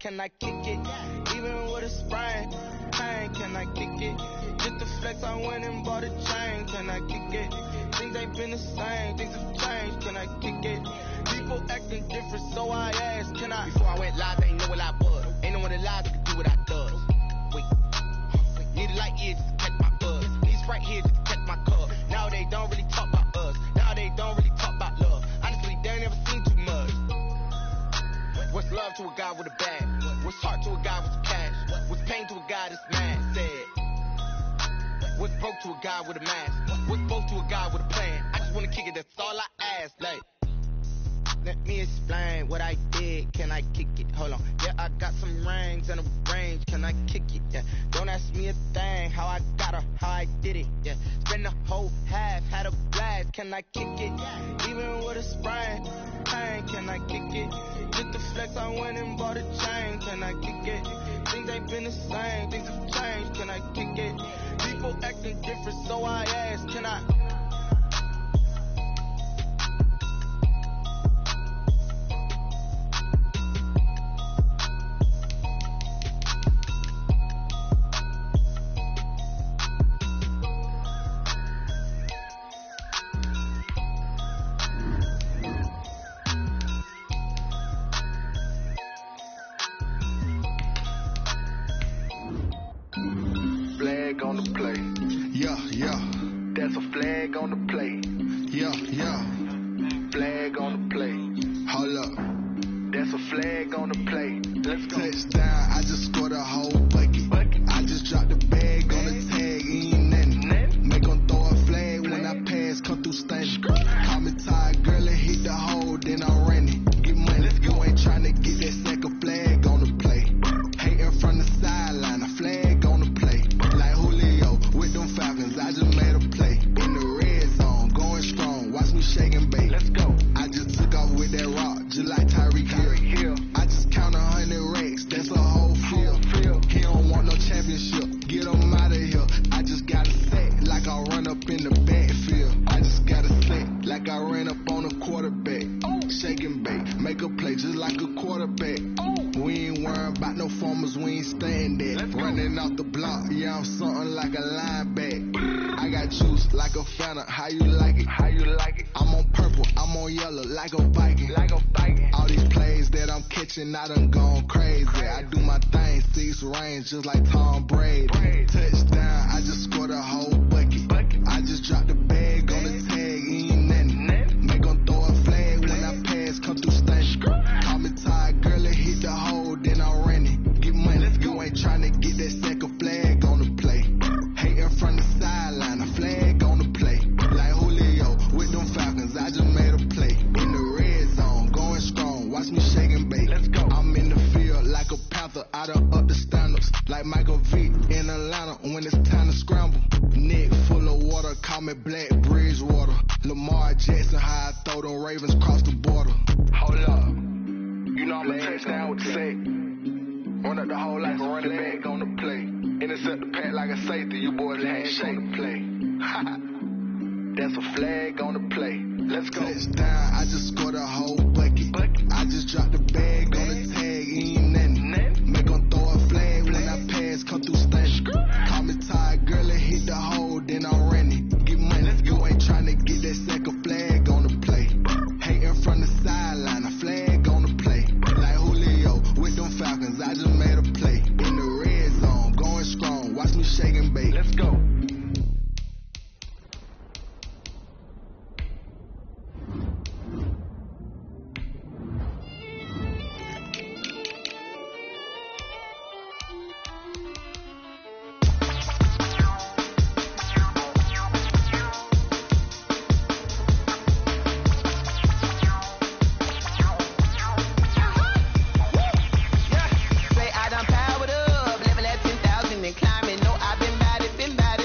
can I kick it? Even with a sprain, pain, can I kick it? Just the flex, I went and bought a chain, can I kick it? Things ain't been the same, things have changed, can I kick it? People acting different, so I asked, can I? Before I went live, they ain't know what I was. Ain't no one alive that could do what I does. Wait, need a light year just to catch my buzz. These right here just to catch my cub. Now they don't really talk about us. Now they don't really talk about love. Honestly, they ain't never seen too much. What's love to a guy with a bag? What's heart to a guy with some cash? What's pain to a guy that's mad? Said. What's broke to a guy with a mask? What's both to a guy with a plan? I just wanna kick it, that's all I ask. Like, let me explain what I did. Can I kick it? Hold on. Yeah, I got some rings and a range. Can I kick it? Yeah. Don't ask me a thing. How I got her, how I did it. Yeah. Spend the whole half, had a blast. Can I kick it? Even with a sprain, pain. Can I kick it? Just the flex, I went and bought a chain. Can I kick it? Things ain't been the same. Things have changed. Can I kick it? People acting different, so I asked, can I? Flag on the play. Yeah, yeah. That's a flag on the play. Yeah, yeah. Flag on the play. Hold up. That's a flag on the play. Let's go. Touchdown, I just scored a whole bucket. I just dropped the bag on the tag, ain't nothing. Make them throw a flag when I pass, come through stunning. Call me tired, girl, and hit the hole, then I'm running. Get money, you ain't tryna get that second flag on the play. Hating from the sideline, a flag on the play. Like Julio with them Falcons, I just made a play. In the red zone, going strong, watch me shake and bake. Let's go. I just took off with that rock, just like Tyreek Hill. I just count 100 racks, that's a whole field. He don't want no championship, get him out of here. I just got a set, like I run up in the backfield. I just got a set, like I ran up on a quarterback. Shake and bake, make a play just like a quarterback. We ain't worrying about no formers, we ain't staying there. Running off the block, yeah, I'm something like a linebacker. I got juice like a Fanta, how you like it? How you like it? I'm on purple, I'm on yellow, like a Viking. Like a Viking. All these plays that I'm catching, I done gone crazy. I do my thing, 6 range, just like Tom Brady. Touchdown, I just scored a whole bucket. I just dropped the bag on the tag, ain't nothing. Make them throw a flag when I pass, come through stunning. Call me tired, girl, and hit the hole, then I'm running. Get money, you ain't tryna get that second flag on the play. Hating from the sideline, a flag on the play. Like Julio with them Falcons, I just made a play. In the red zone, going strong, watch me shake and bake. Let's go. I'm in the field like a Panther, I done up the stand-ups. Like Michael Vick in Atlanta when it's time to scramble. Neck full of water, call me Black Bridgewater. Lamar Jackson, how I throw them Ravens cross the border. Hold up, you know I'm a touchdown with the sack. Run up the hole like a running back on the play. Intercept the pack like a safety, you boys handshake on the play. That's a flag on the play. Let's go. Touchdown, I just scored a whole bucket. I just dropped the bag on the tag, ain't nothing. Make them throw a flag when I pass, come through stunning. Call me tired, girl, and hit the hole, then I'm running. Get money, you ain't tryna get that second flag on the play. Hating from the sideline, a flag on the play. Like Julio with them Falcons, I just made a play. In the red zone, going strong, watch me shake and bake. Let's go. Say I done powered up, level at 10,000 and climbing. No, I've been bad it,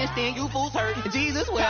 handstand, you fools hurt. Jesus will.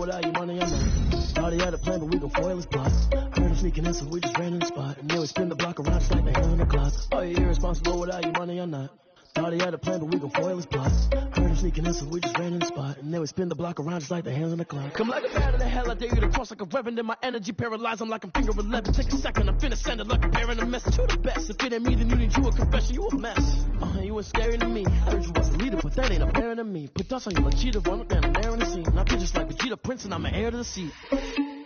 Without your money, I'm not. Started out a plan, but we gon' foil his plot. Heard him sneaking in, so we just ran in the spot. And then we spin the block around just like the hand on the clock. Oh, you're irresponsible without your money, I'm not. Thought he had a plan, but we gon' foil his plot. Heard him sneaking in, so we just ran in the spot. And then we spin the block around just like the hands on the clock. Come like a bat in the hell, I dare you to cross like a reverend. In my energy paralyzed, I'm like I'm finger 11. Take a second, I'm finna send it like a parent a message to the best. If it ain't me, then you need you a confession, you a mess. You was scary to me. Heard you was a leader, but that ain't apparent to me. Put dust on you like Cheetah, run up down and air in the scene. I feel just like Vegeta Prince, and I'm an heir to the seat.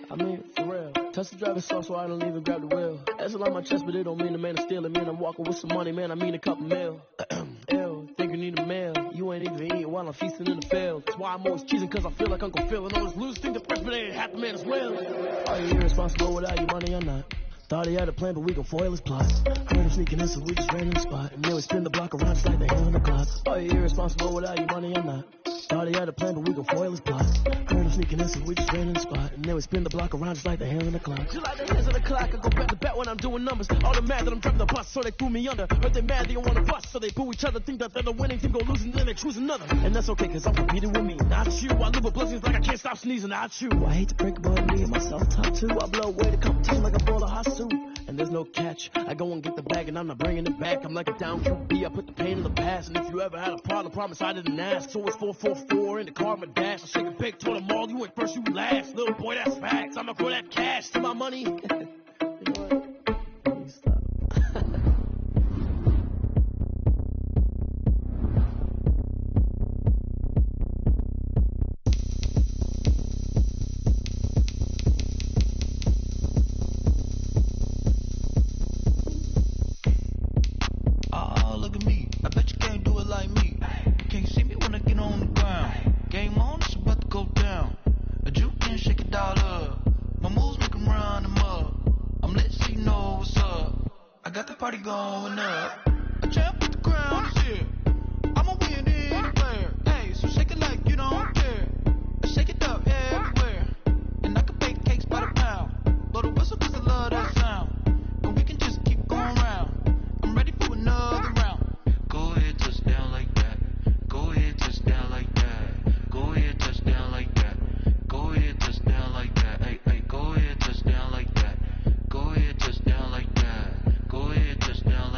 I mean, for real. Touch the driver's soft, so I don't even grab the wheel. That's a lot on my chest, but it don't mean the man is stealing. Man, I'm walking with some money, man, I mean a couple mil. Ew, think you need a meal. You ain't even eating while I'm feasting in the field. That's why I'm always cheesing, cause I feel like Uncle Phil. And all this loose thing depressed, but they ain't half the man as well. Are you irresponsible without your money? I'm not. Thought he had a plan, but we gon' foil his plot. Heard him sneaking in, so we just ran in the spot. And then we spin the block around just like the hand on the clock. Are you irresponsible without your money? I'm not. Thought he had a plan, but we gon' foil his plot. Heard him sneaking in, so we just ran in the spot. And then we spin the block around just like the hand on the clock. Just like the hands on the clock, I go back to back when I'm doing numbers. All the mad that I'm driving the bus, so they threw me under. Heard they mad, they don't wanna bust, so they boo each other. Think that they're the winning team, go losing, then they choose another. And that's okay, cause I'm competing with me, not you. I live with blessings like I can't stop sneezing, not you. I hate to break it, but me and myself top two. I blow away the competition like a bowl of hot soup. And there's no catch. I go and get the bag and I'm not bringing it back. I'm like a down QB, I put the pain in the past. And if you ever had a problem, promise I didn't ask. So it's 444 in the car, my dash. I shake a big, told them all, you went first, you last. Little boy, that's facts. I'ma grow that cash to my money. You know what? Please stop. Party going up. A champ with the crown is here. I'm a win any player. Hey, so shake it like you don't care. Shake it up everywhere. And I can bake cakes by the pound. Blow the whistle cause I love that sound. And we can just keep going round. I'm ready for another round. Go ahead, touch down like that. Go ahead, touch down like that. Go ahead, touch down like that. Go ahead, touch down like that. Hey, hey, go ahead, touch down like that. Go ahead, touch down like that. Go ahead, touch down like that.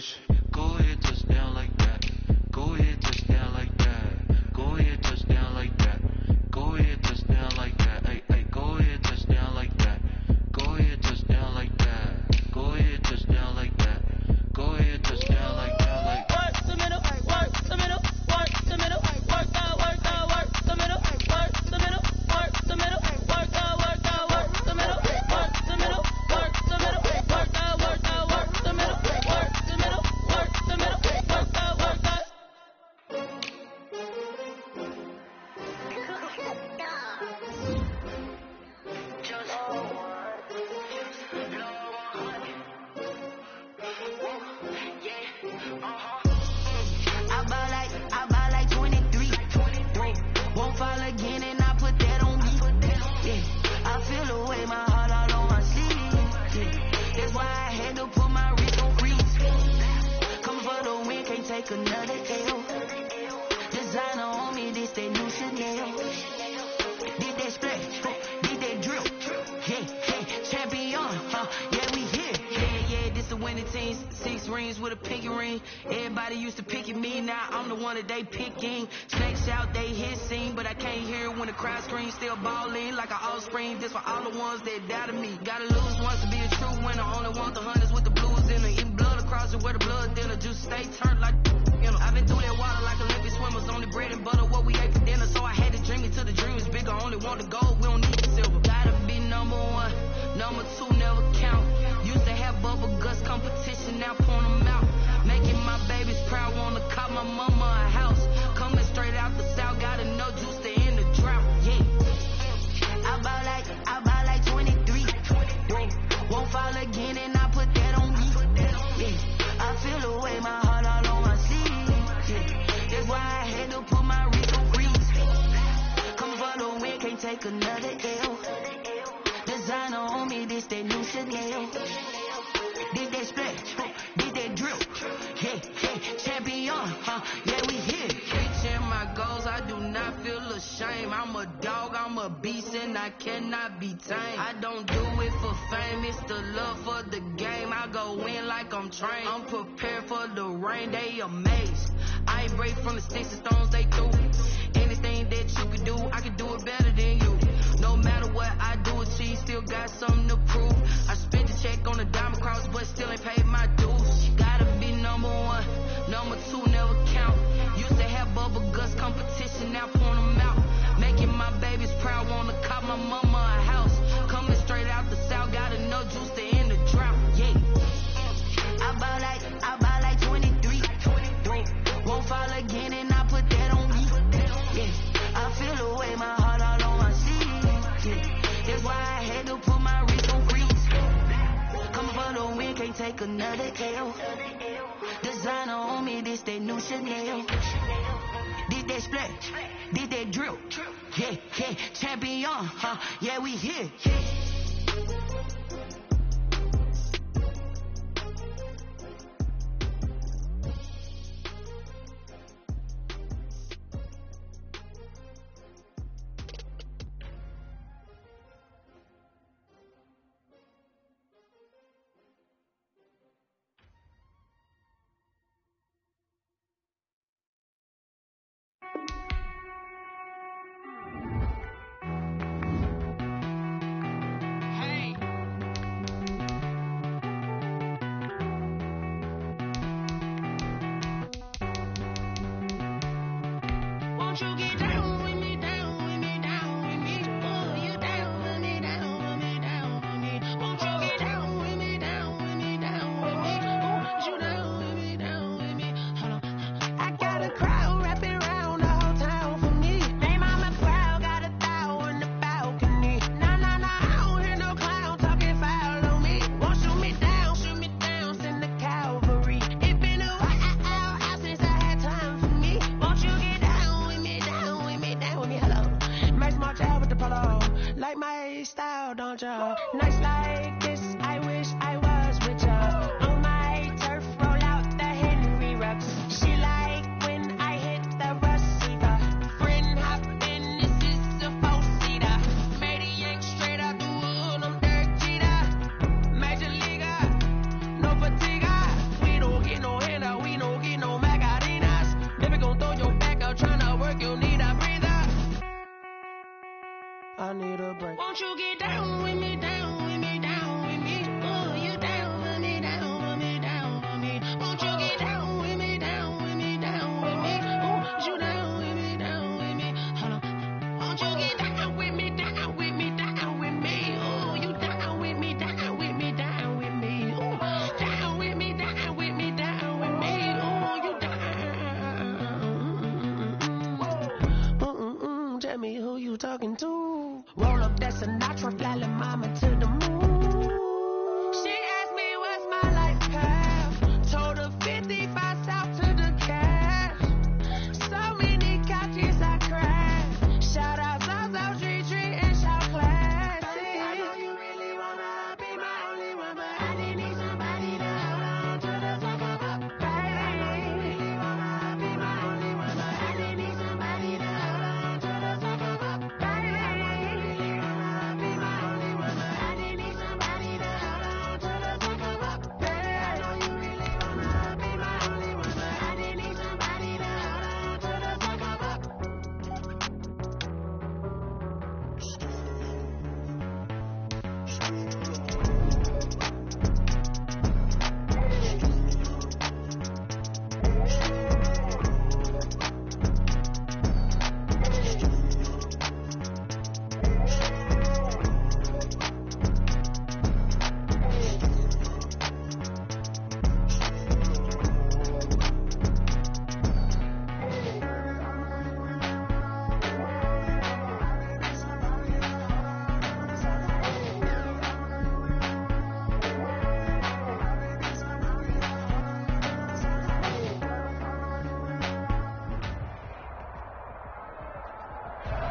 push. Go ahead, touch down like that. Go ahead, touch down like that. Go ahead, touch down like that. Go ahead, touch down like that. Hey, hey, go ahead, touch down like that. Go ahead, touch down like that. Go ahead, touch down like that. Go ahead, touch down like that. Like work the middle, work the middle, work the middle, work the middle, work the middle, work the middle, work the middle, work the middle, work the middle, work the middle, work the middle, work the middle, work the middle, work the middle, work the. I buy like 23. Won't fall again and I put that on me. Yeah, I feel the way my heart all on my sleeve. Yeah, that's why I had to put my wrist on freeze. Come for the win, can't take another L. Designer on me, this that new Chanel. Did that splash, did that drill. Yeah, champion, yeah, we here. Yeah, this the winning team. 6 rings with a pinky ring. Everybody used to pick at me, now I'm the one that they picking. Snakes out, they hit scene, but I can't hear it when the crowd screams. Still ballin' like an offspring. This for all the ones that doubted me. Gotta lose once to be a true winner. Only want the hunters with the blues in it. Eating blood across it where the blood dinner. Juice stay turned like, you know. I've been through that water like Olympic swimmers. Only bread and butter, what we ate for dinner. So I had to dream it till the dream is bigger. Only want the gold, we don't need the silver. Gotta be number 1, number 2 never count. Used to have bubble guts competition, now point them out. Making my babies proud, wanna cop my mama a house. Coming straight out the south, gotta know juice to end the drought. Yeah, I buy like 23. Won't fall again and I put that on me. Yeah, I feel the way my heart all on my sleeve. Yeah, that's why I had to put my wrist on freeze. Come for the win, can't take another L. Designer on me, this that new Chanel. Did that splash, did that drill. Yeah, champion, yeah, we here. Reaching my goals, I do not feel ashamed. I'm a dog, I'm a beast, and I cannot be tamed. I don't do it for fame, it's the love for the game. I go in like I'm trained. I'm prepared for the rain, they amazed. I ain't break from the sticks and stones they threw. Anything that you can do, I can do it better than you. No matter what I do, achieve, still got something to prove. I spent the check on the diamond cross, but still ain't paid my dues. Gotta be number 1, number 2 never count. Used to have bubble guts competition, now point them out. Making my babies proud, wanna cop my mama a house. Coming straight out the south, gotta know juice to end the drought. Yeah, I buy like 23. Won't fall again and I put that on me. Yeah, I feel the way my heart all on my sleeve. Yeah, that's why I had to put my wrist on freeze. Come for the win, can't take another L. Designer on me, this that new Chanel. Did that splash, did that drill. Yeah, champion, yeah, we here.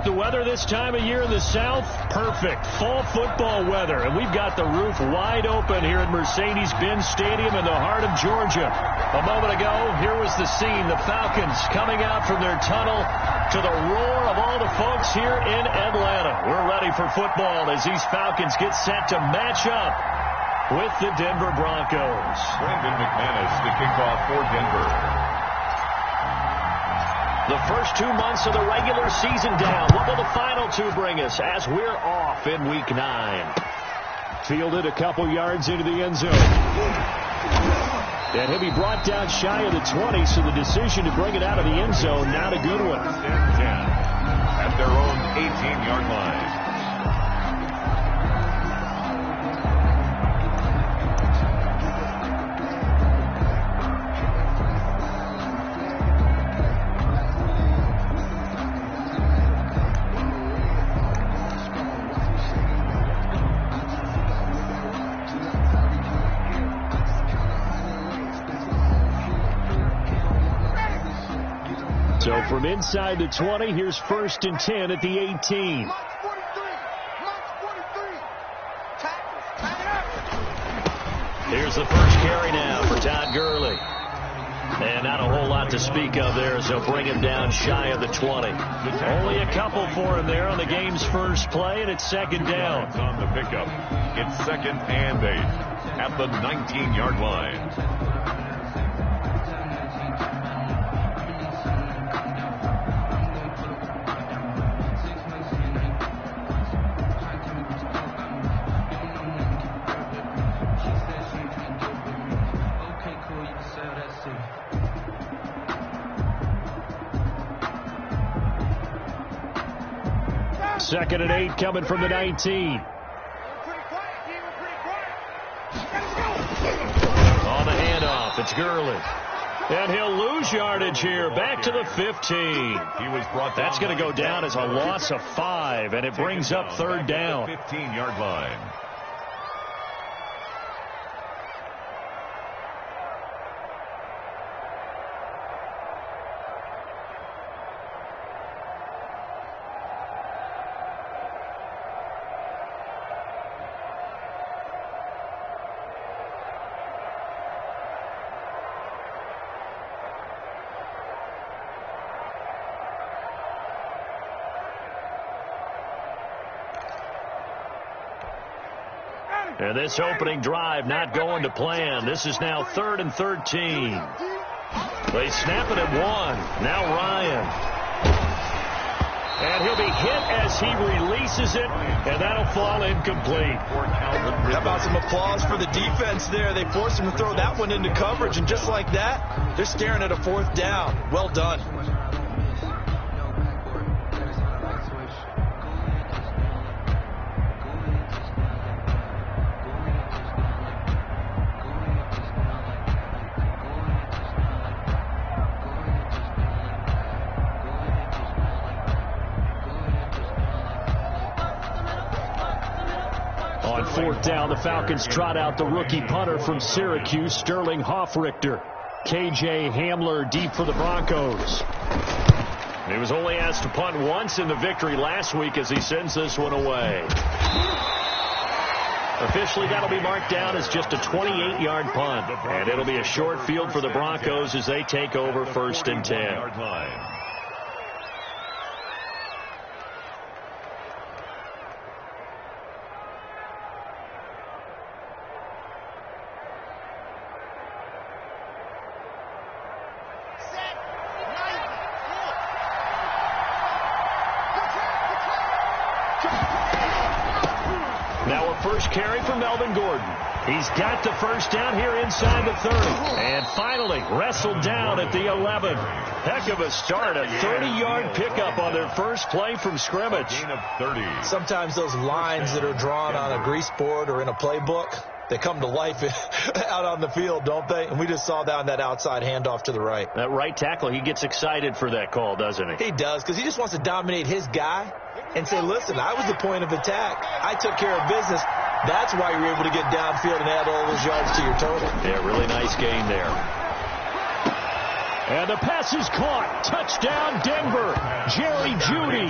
the weather this time of year in the South? Perfect. Fall football weather. And we've got the roof wide open here at Mercedes-Benz Stadium in the heart of Georgia. A moment ago, here was the scene. The Falcons coming out from their tunnel to the roar of all the folks here in Atlanta. We're ready for football as these Falcons get set to match up with the Denver Broncos. Brandon McManus, the kickoff for Denver. The first 2 months of the regular season down. What will the final two bring us as we're off in Week 9? Fielded a couple yards into the end zone. And he'll be brought down shy of the 20, so the decision to bring it out of the end zone, not a good one. 10 at their own 18-yard line. So from inside the 20, here's 1st and 10 at the 18. Here's the first carry now for Todd Gurley. And not a whole lot to speak of there as they'll bring him down shy of the 20. Only a couple for him there on the game's first play, and it's 2nd down. On the pickup, it's 2nd and 8 at the 19-yard line. Second and 8 coming from the 19. On the handoff, it's Gurley. And he'll lose yardage here, back to the 15. That's going to go down as a loss of 5, and it brings up 3rd down. 15-yard line. And this opening drive not going to plan. This is now 3rd and 13. They snap it at 1. Now Ryan. And he'll be hit as he releases it, and that'll fall incomplete. How about some applause for the defense there? They forced him to throw that one into coverage, and just like that, they're staring at a 4th down. Well done. On 4th down, the Falcons trot out the rookie punter from Syracuse, Sterling Hoffrichter. KJ Hamler deep for the Broncos. He was only asked to punt once in the victory last week as he sends this one away. Officially, that'll be marked down as just a 28-yard punt. And it'll be a short field for the Broncos as they take over 1st and 10. Now a first carry for Melvin Gordon. He's got the first down here inside the 30. And finally wrestled down at the 11. Heck of a start. A 30-yard pickup on their first play from scrimmage. Sometimes those lines that are drawn on a grease board or in a playbook, they come to life out on the field, don't they? And we just saw down that outside handoff to the right. That right tackle, he gets excited for that call, doesn't he? He does, because he just wants to dominate his guy and say, listen, I was the point of attack. I took care of business. That's why you're able to get downfield and add all those yards to your total. Yeah, really nice gain there. And the pass is caught. Touchdown, Denver. Jerry Jeudy.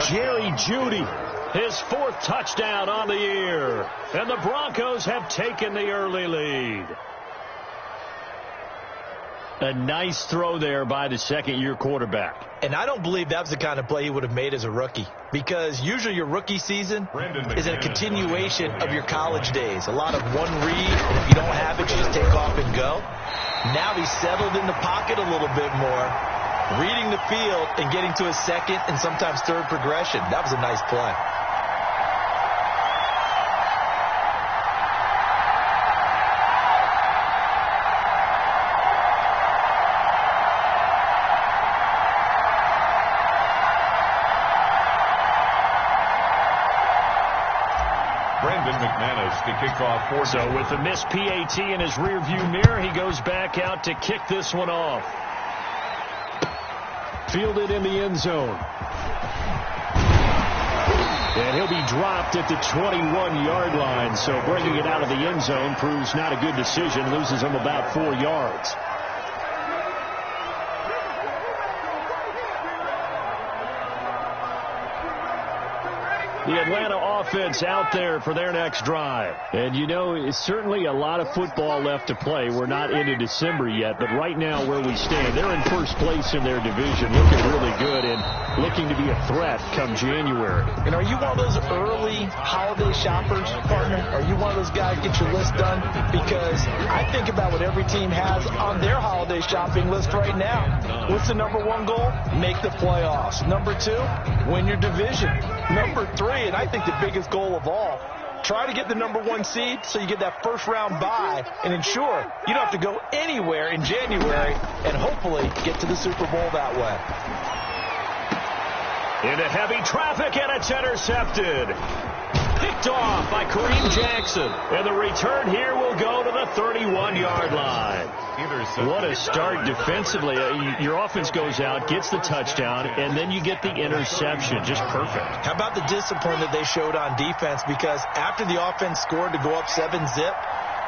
Jerry Jeudy. His 4th touchdown on the year. And the Broncos have taken the early lead. A nice throw there by the second-year quarterback. And I don't believe that was the kind of play he would have made as a rookie, because usually your rookie season is a continuation of your college days. A lot of one read, and if you don't have it, you just take off and go. Now he's settled in the pocket a little bit more, reading the field and getting to his second and sometimes third progression. That was a nice play. To kick off for so with the missed PAT in his rearview mirror, he goes back out to kick this one off. Fielded in the end zone. And he'll be dropped at the 21-yard line. So bringing it out of the end zone proves not a good decision. Loses him about 4 yards. The Atlanta offense out there for their next drive. And, you know, it's certainly a lot of football left to play. We're not into December yet, but right now where we stand, they're in first place in their division, looking really good and looking to be a threat come January. And are you one of those early holiday shoppers, partner? Are you one of those guys get your list done? Because I think about what every team has on their holiday shopping list right now. What's the number 1 goal? Make the playoffs. Number 2, win your division. Number 3, and I think the biggest goal of all, try to get the number 1 seed so you get that first-round bye and ensure you don't have to go anywhere in January and hopefully get to the Super Bowl that way. Into heavy traffic, and it's intercepted. Picked off by Kareem Jackson. And the return here will go to the 31-yard line. What a start defensively. Your offense goes out, gets the touchdown, and then you get the interception. Just perfect. How about the discipline that they showed on defense? Because after the offense scored to go up 7-zip,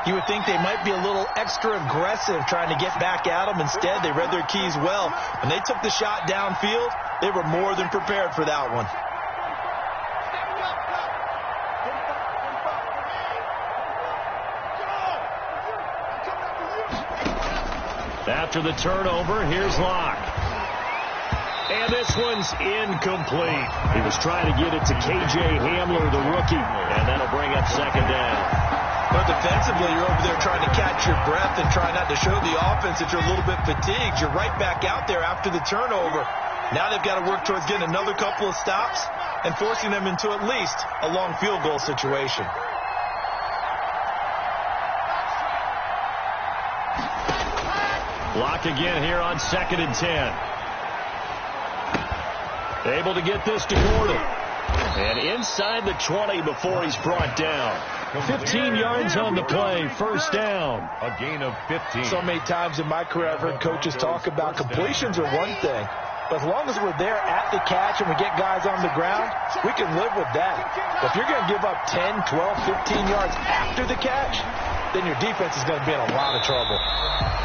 you would think they might be a little extra aggressive trying to get back at them. Instead, they read their keys well. When they took the shot downfield, they were more than prepared for that one. After the turnover, here's Locke. And this one's incomplete. He was trying to get it to K.J. Hamler, the rookie, and that'll bring up second down. But defensively, you're over there trying to catch your breath and try not to show the offense that you're a little bit fatigued. You're right back out there after the turnover. Now they've got to work towards getting another couple of stops and forcing them into at least a long field goal situation. Block again here on 2nd and 10. Able to get this to Gordon. And inside the 20 before he's brought down. 15 yards on the play, first down. A gain of 15. So many times in my career I've heard coaches talk about completions are one thing. But as long as we're there at the catch and we get guys on the ground, we can live with that. But if you're going to give up 10, 12, 15 yards after the catch, then your defense is going to be in a lot of trouble.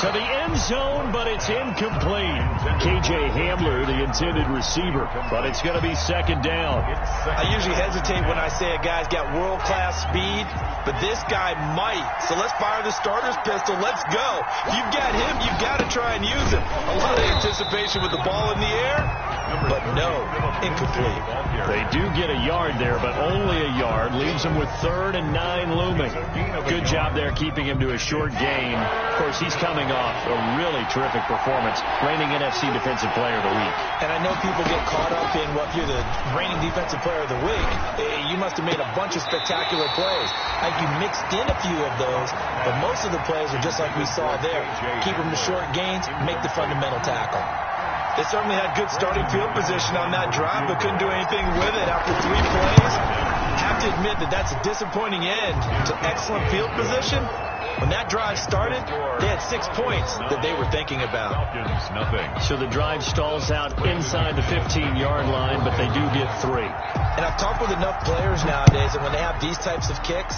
To the end zone, but it's incomplete. K.J. Hamler, the intended receiver, but it's going to be second down. I usually hesitate when I say a guy's got world-class speed, but this guy might. So let's fire the starter's pistol. Let's go. If you've got him, you've got to try and use him. A lot of anticipation with the ball in the air, but no, incomplete. They do get a yard there, but only a yard. Leaves him with 3rd and 9 looming. Good job there keeping him to a short gain. Of course, he's coming off a really terrific performance, reigning NFC Defensive Player of the Week. And I know people get caught up in what you're the reigning Defensive Player of the Week. You must have made a bunch of spectacular plays. I think you mixed in a few of those, but most of the plays are just like we saw there. Keep them to short gains, make the fundamental tackle. They certainly had good starting field position on that drive, but couldn't do anything with it after 3 plays. Have to admit that that's a disappointing end to excellent field position. When that drive started, they had 6 points that they were thinking about. So the drive stalls out inside the 15-yard line, but they do get 3. And I've talked with enough players nowadays that when they have these types of kicks,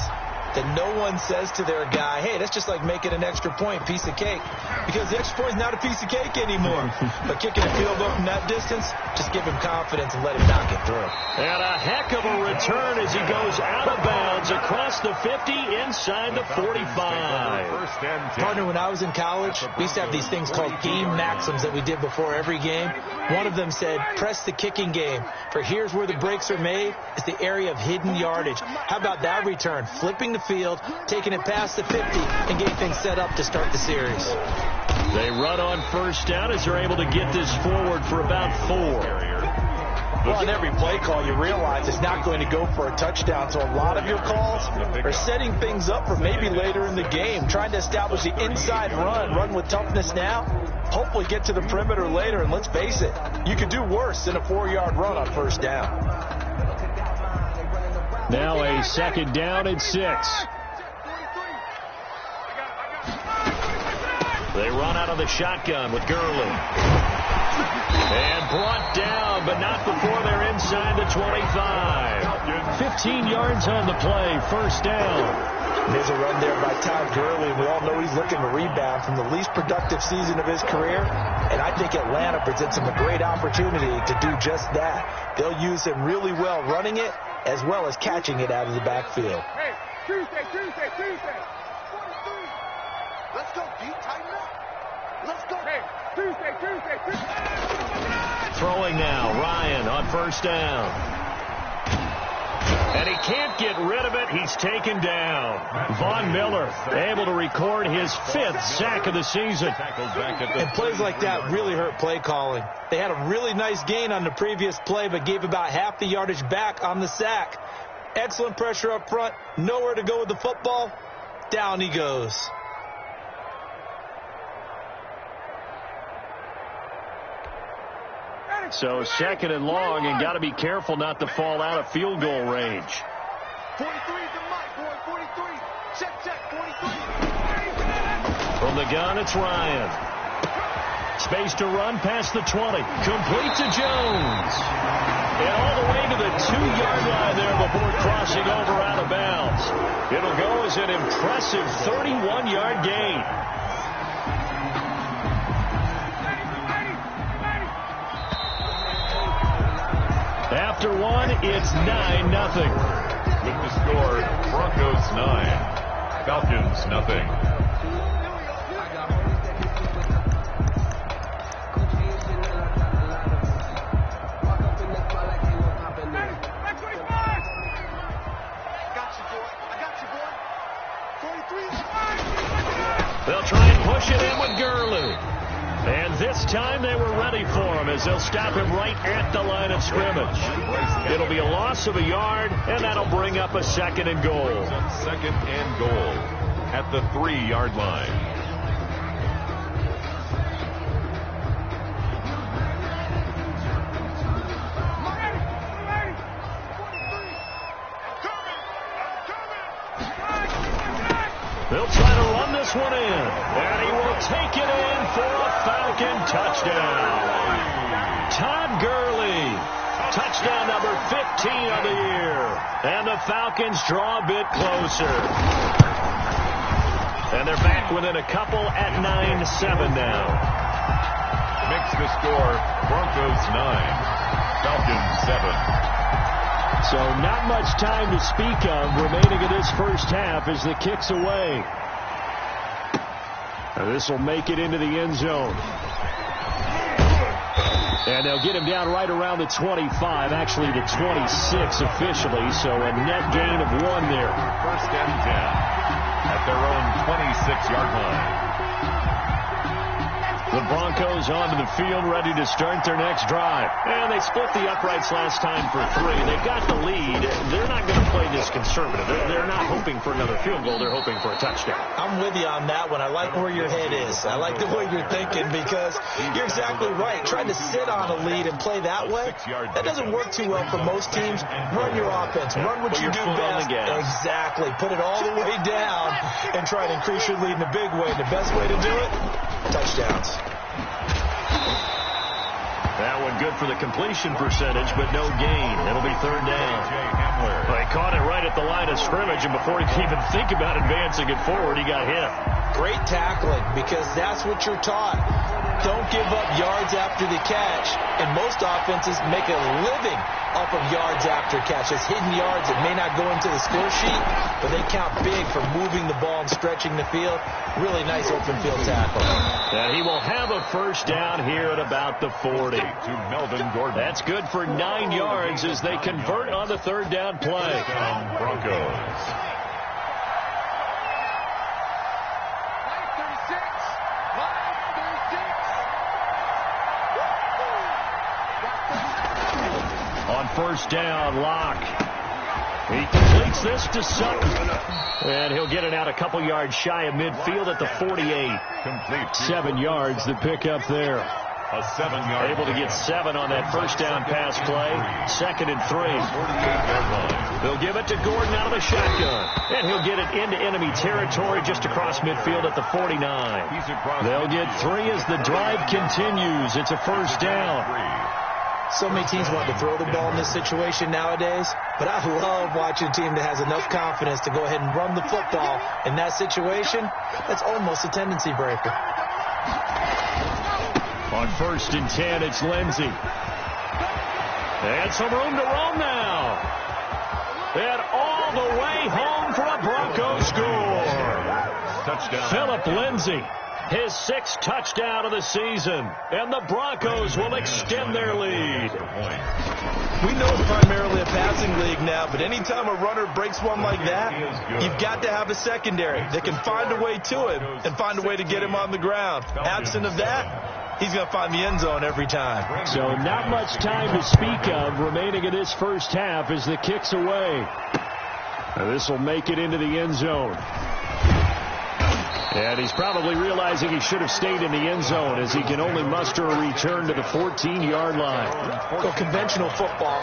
that no one says to their guy, hey, that's just like making an extra point, piece of cake. Because the extra point is not a piece of cake anymore. But kicking a field goal from that distance, just give him confidence and let him knock it through. And a heck of a return as he goes out of bounds across the 50 inside the 45. Partner, when I was in college, we used to have these things called game maxims that we did before every game. One of them said, press the kicking game. For here's where the breaks are made. It's the area of hidden yardage. How about that return? Flipping the field, taking it past the 50, and getting things set up to start the series. They run on first down as they're able to get this forward for about 4. Well, on every play call, you realize it's not going to go for a touchdown, so a lot of your calls are setting things up for maybe later in the game, trying to establish the inside run with toughness now, hopefully get to the perimeter later, and let's face it, you could do worse than a 4-yard run on first down. Now a second down and 6. They run out of the shotgun with Gurley. And brought down, but not before they're inside the 25. 15 yards on the play, first down. There's a run there by Todd Gurley. We all know he's looking to rebound from the least productive season of his career. And I think Atlanta presents him a great opportunity to do just that. They'll use him really well running it as well as catching it out of the backfield. Hey, Tuesday. Let's go, Pete. Tighten up. Let's go. Hey, Tuesday. Throwing now, Ryan on first down. And he can't get rid of it. He's taken down. Von Miller able to record his 5th sack of the season. And plays like that really hurt play calling. They had a really nice gain on the previous play, but gave about half the yardage back on the sack. Excellent pressure up front. Nowhere to go with the football. Down he goes. So second and long, and got to be careful not to fall out of field goal range. 43 to Mike, boy. 43. Check. 43. From the gun, it's Ryan. Space to run past the 20. Complete to Jones. And all the way to the 2-yard line there before crossing over out of bounds. It'll go as an impressive 31-yard gain. After one, it's 9-0. With the score, Broncos 9, Falcons 0. They'll try and push it in with Gurley. And this time they were ready for him as they'll stop him right at the line of scrimmage. It'll be a loss of a yard, and that'll bring up a second and goal. Second and goal at the 3-yard line. They'll try to run this one in, and he will take it in for a Falcon touchdown. Todd Gurley, touchdown number 15 of the year, and the Falcons draw a bit closer. And they're back within a couple at 9-7 now. Makes the score Broncos 9, Falcons 7. So not much time to speak of remaining in this first half as the kick's away. This will make it into the end zone. And they'll get him down right around the 25, actually the 26 officially, so a net gain of 1 there. First and 10 at their own 26-yard line. The Broncos onto the field, ready to start their next drive. And they split the uprights last time for 3. They've got the lead. They're not going to play this conservative. They're not hoping for another field goal. They're hoping for a touchdown. I'm with you on that one. I like where your head is. I like the way you're thinking because you're exactly right. Trying to sit on a lead and play that way, that doesn't work too well for most teams. Run your offense. Run what you do best. Exactly. Put it all the way down and try to increase your lead in a big way. The best way to do it, touchdowns. That one good for the completion percentage, but no gain. It'll be third down. Well, he caught it right at the line of scrimmage, and before he could even think about advancing it forward, he got hit. Great tackling, because that's what you're taught. Don't give up yards after the catch, and most offenses make a living off of yards after catch. It's hidden yards that may not go into the score sheet, but they count big for moving the ball and stretching the field. Really nice open field tackle. And he will have a first down here at about the 40. to Melvin Gordon. That's good for 9 yards as they convert on the third down play. Broncos. On first down, Locke. He completes this to Sutton. And he'll get it out a couple yards shy of midfield at the 48. Complete. 7 yards the pickup there. A 7-yard. Able to get 7 on that first down pass play. 2nd and 3. 48-yard line. They'll give it to Gordon out of the shotgun. And he'll get it into enemy territory just across midfield at the 49. They'll get 3 as the drive continues. It's a first down. So many teams want to throw the ball in this situation nowadays, but I love watching a team that has enough confidence to go ahead and run the football in that situation. That's almost a tendency breaker. On 1st and 10, it's Lindsey. And some room to roam now. And all the way home for a Broncos score. Touchdown. Philip Lindsey. His 6th touchdown of the season, and the Broncos will extend their lead. We know it's primarily a passing league now, but anytime a runner breaks one like that, you've got to have a secondary that can find a way to him and find a way to get him on the ground. Absent of that, he's going to find the end zone every time. So not much time to speak of remaining in this first half as the kick's away. Now this will make it into the end zone. And he's probably realizing he should have stayed in the end zone as he can only muster a return to the 14-yard line. So conventional football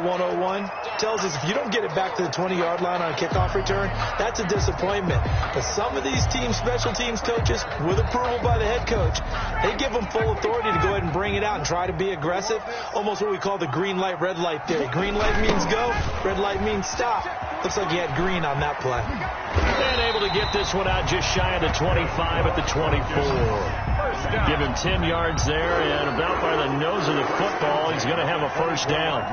101, tells us if you don't get it back to the 20-yard line on a kickoff return, that's a disappointment. But some of these teams, special teams coaches, with approval by the head coach, they give them full authority to go ahead and bring it out and try to be aggressive, almost what we call the green light, red light theory. Green light means go, red light means stop. Looks like he had green on that play. And able to get this one out just shy of the 25 at the 24. Give him 10 yards there, and about by the nose of the football, he's going to have a first down.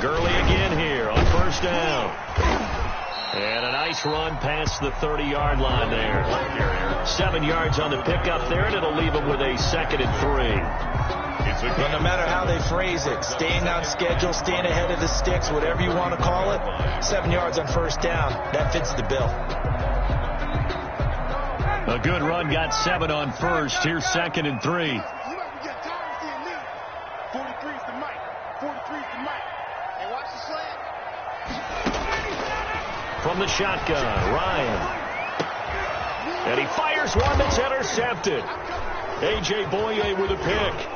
Gurley again here on first down. And a nice run past the 30-yard line there. 7 yards on the pickup there, and it'll leave him with a 2nd and 3. But no matter how they phrase it, staying on schedule, staying ahead of the sticks, whatever you want to call it, 7 yards on first down, that fits the bill. A good run, got 7 on first. Here's 2nd and 3. 43's the mic. 43's the mic. Hey, watch the slant. From the shotgun, Ryan. And he fires one that's intercepted. A.J. Boye with a pick.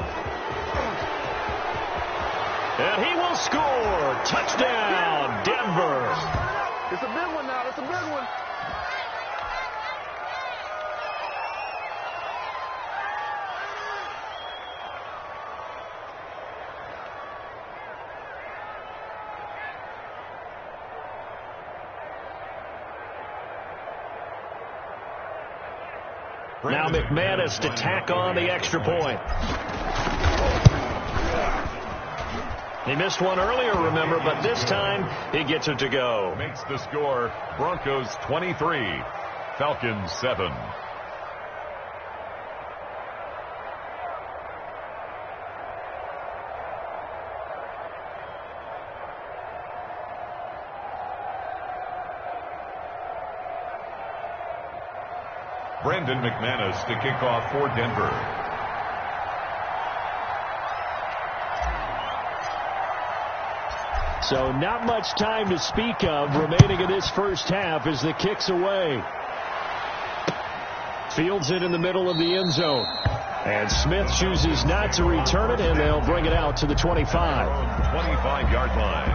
And he will score. Touchdown, Denver. It's a big one now. It's a big one. Now McManus to tack on the extra point. He missed one earlier, remember, but this time he gets it to go. Makes the score Broncos 23, Falcons 7. Brandon McManus to kick off for Denver. So not much time to speak of remaining in this first half as the kick's away. Fields it in the middle of the end zone. And Smith chooses not to return it, and they'll bring it out to the 25. 25-yard line.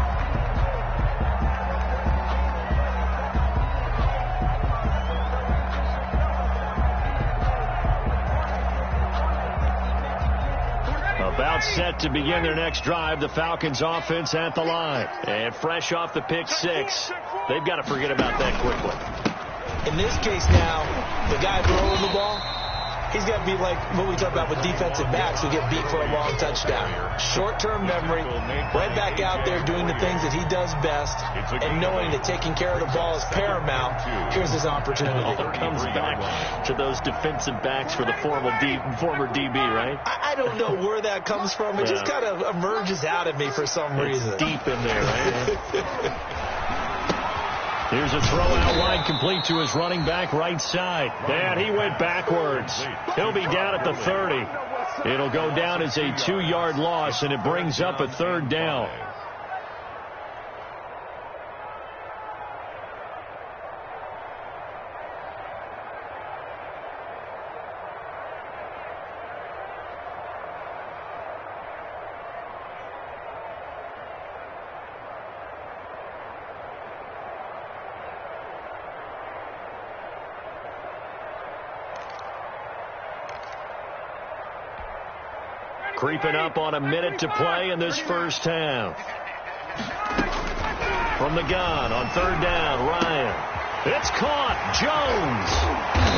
About set to begin their next drive, the Falcons offense at the line. And fresh off the pick six, they've got to forget about that quickly. In this case now, the guy throwing the ball, he's got to be like what we talk about with defensive backs who get beat for a long touchdown. Short-term memory, right back out there doing the things that he does best, and knowing that taking care of the ball is paramount. Here's his opportunity. It all comes back to those defensive backs for the former DB, right? I don't know where that comes from. It just kind of emerges out of me for some reason. Deep in there, right? Here's a throw out wide, complete to his running back right side. And he went backwards. He'll be down at the 30. It'll go down as a 2-yard loss, and it brings up a third down. Creeping up on a minute to play in this first half. From the gun on third down, Ryan. It's caught. Jones.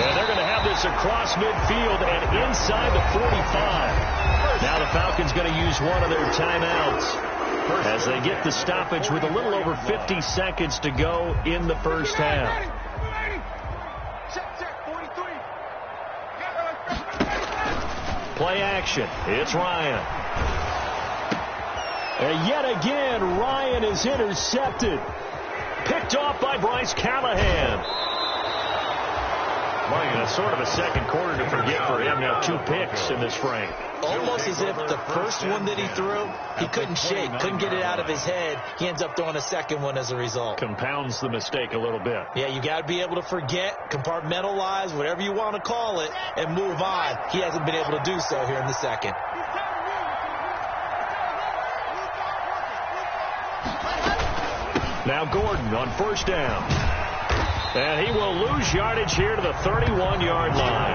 And they're going to have this across midfield and inside the 45. Now the Falcons going to use one of their timeouts as they get the stoppage with a little over 50 seconds to go in the first half. Play action. It's Ryan. And yet again, Ryan is intercepted. Picked off by Bryce Callahan. Sort of a second quarter to forget for him. Now 2 picks in this frame. Almost as if the first one that he threw, he couldn't shake, couldn't get it out of his head. He ends up throwing a second one as a result. Compounds the mistake a little bit. Yeah, you got to be able to forget, compartmentalize, whatever you want to call it, and move on. He hasn't been able to do so here in the second. Now Gordon on first down. And he will lose yardage here to the 31-yard line.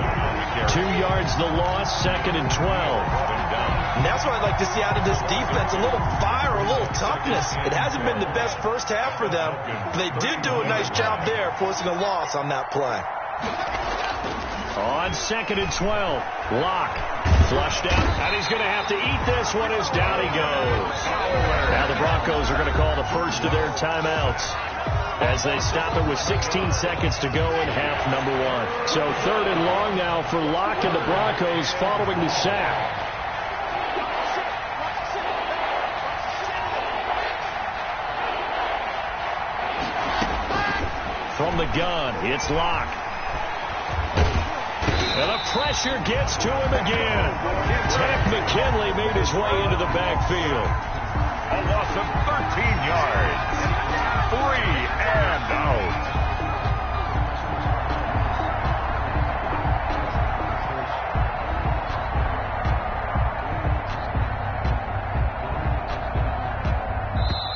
2 yards the loss, 2nd and 12. And that's what I'd like to see out of this defense, a little fire, a little toughness. It hasn't been the best first half for them, but they did do a nice job there, forcing a loss on that play. On 2nd and 12, Locke flushed out, and he's going to have to eat this one as down he goes. Now the Broncos are going to call the first of their timeouts as they stop it with 16 seconds to go in half number 1. So 3rd and long now for Locke and the Broncos following the sack. From the gun, it's Locke. And the pressure gets to him again. Tank McKinley made his way into the backfield. A loss of 13 yards. 3 and out.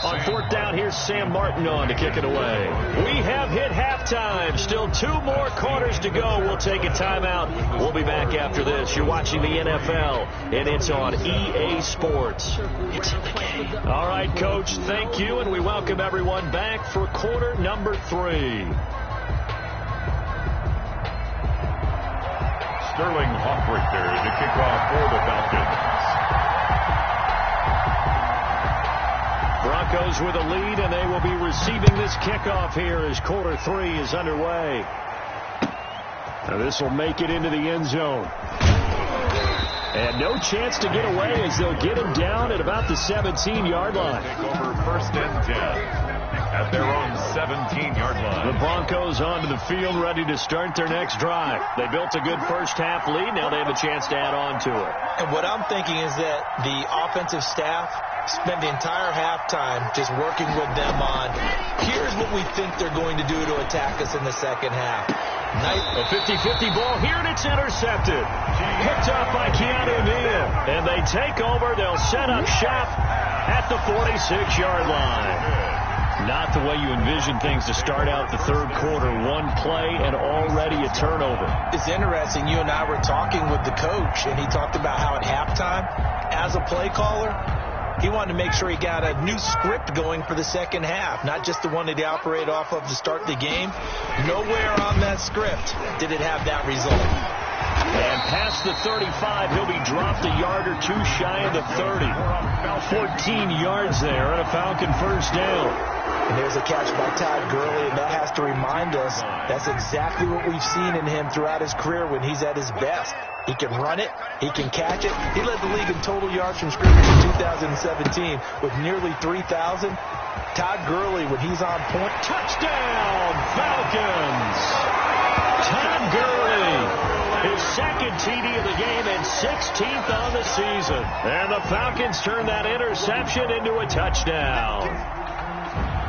On 4th down, here's Sam Martin on to kick it away. We have hit halftime. Still 2 more quarters to go. We'll take a timeout. We'll be back after this. You're watching the NFL, and it's on EA Sports. It's in the game. All right, Coach, thank you, and we welcome everyone back for quarter number 3. Sterling Hawkrichter to kick off for the Falcons. Broncos with a lead, and they will be receiving this kickoff here as quarter 3 is underway. Now this will make it into the end zone. And no chance to get away as they'll get him down at about the 17-yard line. Take over 1st and 10 at their own 17-yard line. The Broncos onto the field ready to start their next drive. They built a good first half lead. Now they have a chance to add on to it. And what I'm thinking is that the offensive staff spend the entire halftime just working with them on, here's what we think they're going to do to attack us in the second half. A 50-50 ball here, and it's intercepted. Picked up by Keanu Neal. And they take over. They'll set up shop at the 46-yard line. Not the way you envision things to start out the third quarter. One play and already a turnover. It's interesting. You and I were talking with the coach, and he talked about how at halftime, as a play caller, he wanted to make sure he got a new script going for the second half, not just the one that he operated off of to start the game. Nowhere on that script did it have that result. And past the 35, he'll be dropped a yard or two shy of the 30. 14 yards there and a Falcon first down. And there's a catch by Todd Gurley, and that has to remind us that's exactly what we've seen in him throughout his career when he's at his best. He can run it. He can catch it. He led the league in total yards from scrimmage in 2017 with nearly 3,000. Todd Gurley, when he's on point. Touchdown, Falcons! Todd Gurley, his second TD of the game and 16th on the season. And the Falcons turn that interception into a touchdown.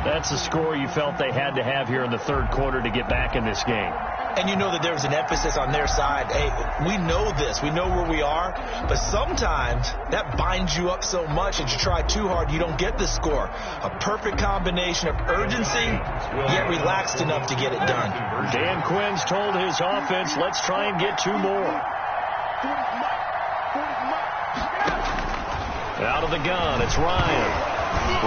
That's the score you felt they had to have here in the third quarter to get back in this game. And you know that there was an emphasis on their side. Hey, we know this. We know where we are. But sometimes that binds you up so much that you try too hard, you don't get the score. A perfect combination of urgency, yet relaxed enough to get it done. Dan Quinn's told his offense, let's try and get two more. Out of the gun, it's Ryan.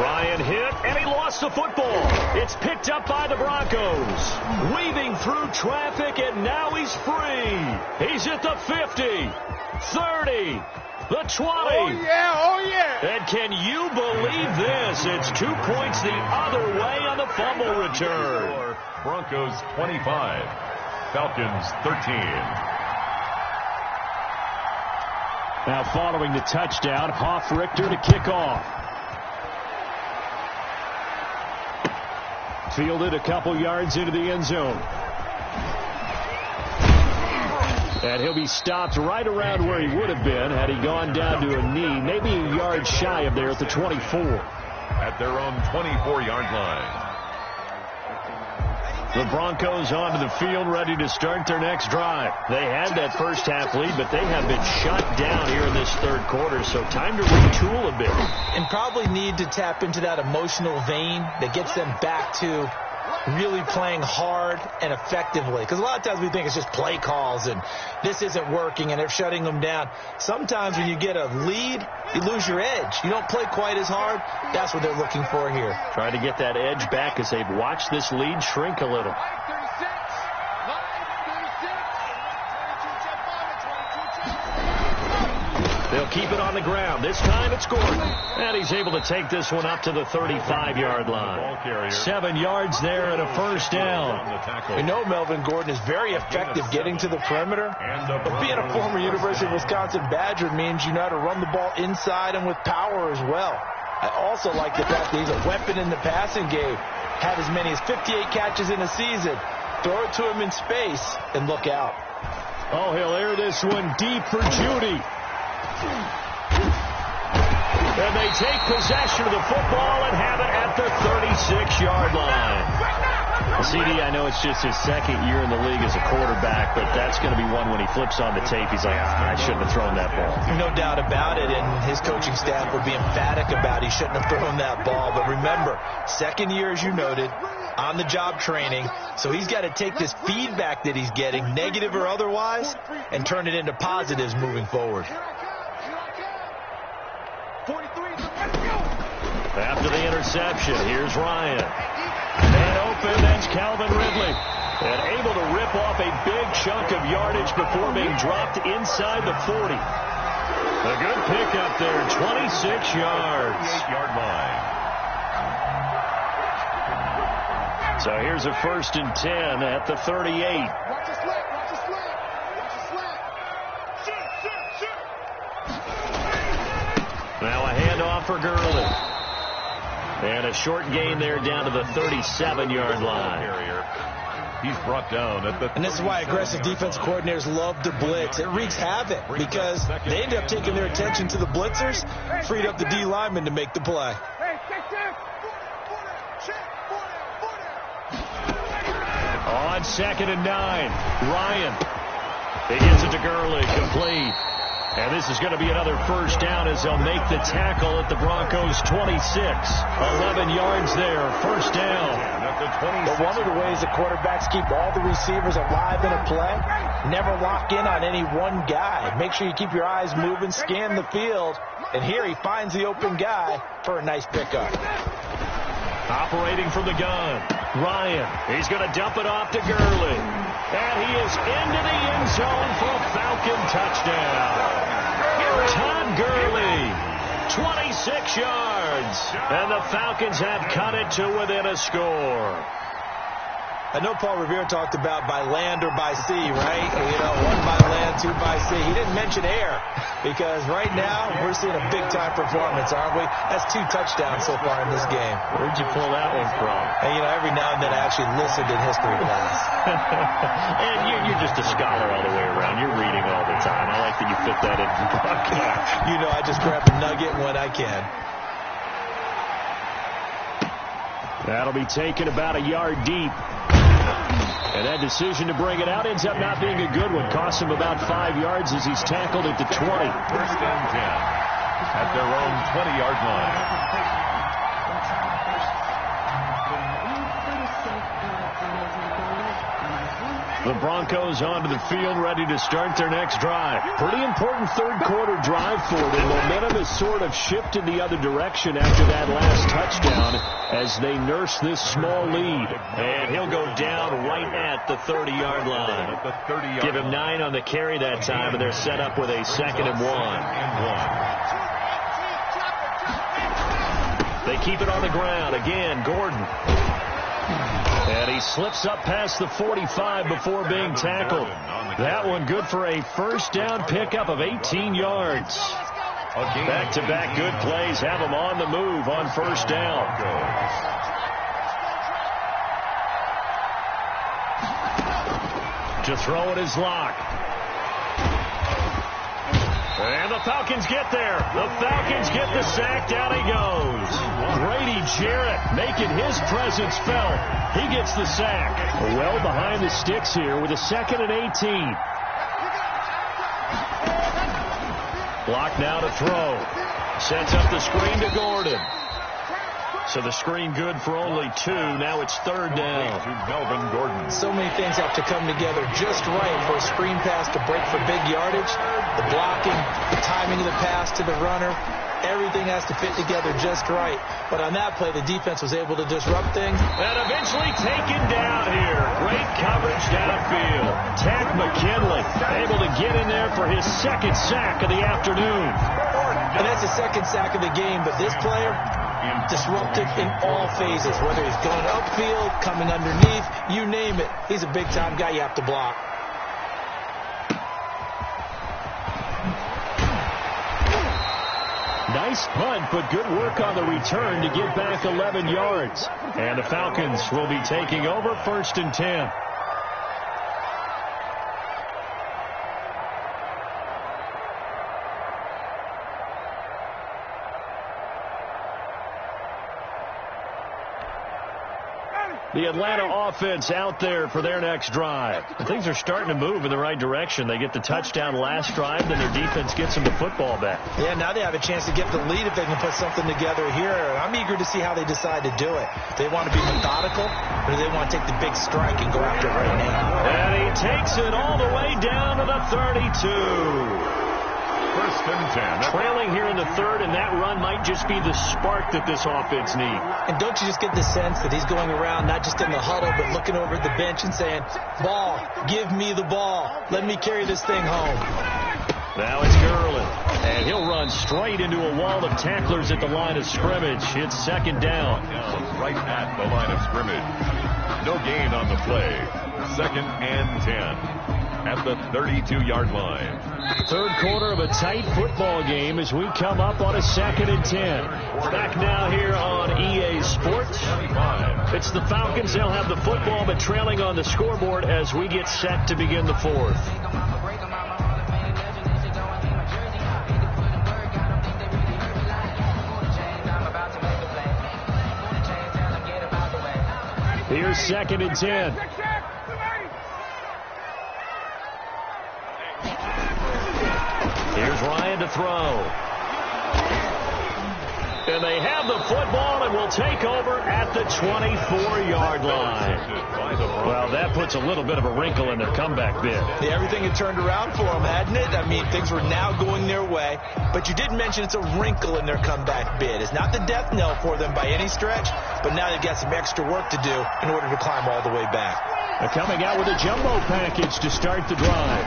Ryan hit, and he lost the football. It's picked up by the Broncos. Weaving through traffic, and now he's free. He's at the 50, 30, the 20. Oh, yeah, oh, yeah. And can you believe this? It's 2 points the other way on the fumble return. Broncos 25, Falcons 13. Now following the touchdown, Hoff-Richter to kick off. Fielded a couple yards into the end zone. And he'll be stopped right around where he would have been had he gone down to a knee, maybe a yard shy of there at the 24. At their own 24-yard line. The Broncos onto the field, ready to start their next drive. They had that first half lead, but they have been shut down here in this third quarter, so time to retool a bit. And probably need to tap into that emotional vein that gets them back to really playing hard and effectively. Because a lot of times we think it's just play calls and this isn't working and they're shutting them down. Sometimes when you get a lead, you lose your edge. You don't play quite as hard. That's what they're looking for here. Trying to get that edge back as they've watched this lead shrink a little. They'll keep it on the ground. This time it's Gordon. And he's able to take this one up to the 35-yard line. 7 yards there and a first down. We know Melvin Gordon is very effective getting to the perimeter. But being a former University of Wisconsin Badger means you know how to run the ball inside and with power as well. I also like the fact that he's a weapon in the passing game. Had as many as 58 catches in a season. Throw it to him in space and look out. Oh, he'll air this one deep for Judy. And they take possession of the football and have it at the 36-yard line. CD, I know it's just his second year in the league as a quarterback, but that's going to be one when he flips on the tape. He's like, I shouldn't have thrown that ball. No doubt about it, and his coaching staff will be emphatic about he shouldn't have thrown that ball. But remember, second year, as you noted, on-the-job training, so he's got to take this feedback that he's getting, negative or otherwise, and turn it into positives moving forward. After the interception, here's Ryan. And open, that's Calvin Ridley. And able to rip off a big chunk of yardage before being dropped inside the 40. A good pickup there, 26 yards. 8-yard line. So here's a 1st and 10 at the 38. Now a handoff for Gurley. And a short gain there down to the 37-yard line. He's brought down at the. And this is why aggressive defense coordinators love to blitz. It wreaks havoc because they end up taking their attention to the blitzers, freed up the D lineman to make the play. On 2nd and 9, Ryan. He gets it to Gurley, complete. And this is going to be another first down as they'll make the tackle at the Broncos' 26. 11 yards there, first down. But one of the ways the quarterbacks keep all the receivers alive in a play, never lock in on any one guy. Make sure you keep your eyes moving, scan the field, and here he finds the open guy for a nice pickup. Operating from the gun, Ryan. He's going to dump it off to Gurley. And he is into the end zone for a Falcon touchdown. Todd Gurley, 26 yards. And the Falcons have cut it to within a score. I know Paul Revere talked about by land or by sea, right? You know, one by land, two by sea. He didn't mention air because right now we're seeing a big-time performance, aren't we? That's 2 touchdowns so far in this game. Where'd you pull that one from? And, you know, every now and then I actually listened in history class. And you're just a scholar all the way around. You're reading all the time. I like that you fit that in the podcast. You know, I just grab a nugget when I can. That'll be taken about a yard deep. And that decision to bring it out ends up not being a good one. Costs him about 5 yards as he's tackled at the 20. First and 10 at their own 20-yard line. The Broncos onto the field, ready to start their next drive. Pretty important third-quarter drive for them. Momentum has sort of shifted the other direction after that last touchdown as they nurse this small lead. And he'll go down right at the 30-yard line. Give him 9 on the carry that time, and they're set up with a 2nd and 1. They keep it on the ground. Again, Gordon. And he slips up past the 45 before being tackled. That one good for a first down pickup of 18 yards. Back-to-back good plays have him on the move on first down. To throw it is Locke. And the Falcons get there. The Falcons get the sack. Down he goes. Grady Jarrett making his presence felt. He gets the sack. Well behind the sticks here with a 2nd and 18. Block now to throw. Sets up the screen to Gordon. So the screen good for only 2. Now it's 3rd down. To Melvin Gordon. So many things have to come together just right for a screen pass to break for big yardage. The blocking, the timing of the pass to the runner. Everything has to fit together just right. But on that play, the defense was able to disrupt things. And eventually taken down here. Great coverage downfield. Tack McKinley able to get in there for his 2nd sack of the afternoon. And that's the 2nd sack of the game. But this player disruptive in all phases, whether he's going upfield, coming underneath, you name it. He's a big-time guy you have to block. Nice punt, but good work on the return to get back 11 yards. And the Falcons will be taking over 1st and 10. The Atlanta offense out there for their next drive. Things are starting to move in the right direction. They get the touchdown last drive, then their defense gets them the football back. Yeah, now they have a chance to get the lead if they can put something together here. I'm eager to see how they decide to do it. Do they want to be methodical, or do they want to take the big strike and go after it right now? And he takes it all the way down to the 32. First and 10. Trailing here in the 3rd, and that run might just be the spark that this offense needs. And don't you just get the sense that he's going around, not just in the huddle, but looking over at the bench and saying, ball, give me the ball. Let me carry this thing home. Now it's Gurley. And he'll run straight into a wall of tacklers at the line of scrimmage. It's 2nd down. Right at the line of scrimmage. No gain on the play. 2nd and 10. At the 32-yard line. 3rd quarter of a tight football game as we come up on a 2nd and 10. Back now here on EA Sports. It's the Falcons. They'll have the football, but trailing on the scoreboard as we get set to begin the 4th. Here's 2nd and 10. Here's Here's Ryan to throw. And they have the football and will take over at the 24-yard line. Well, that puts a little bit of a wrinkle in their comeback bid. Yeah, everything had turned around for them, hadn't it? I mean, things were now going their way. But you did mention it's a wrinkle in their comeback bid. It's not the death knell for them by any stretch, but now they've got some extra work to do in order to climb all the way back. They're coming out with a jumbo package to start the drive.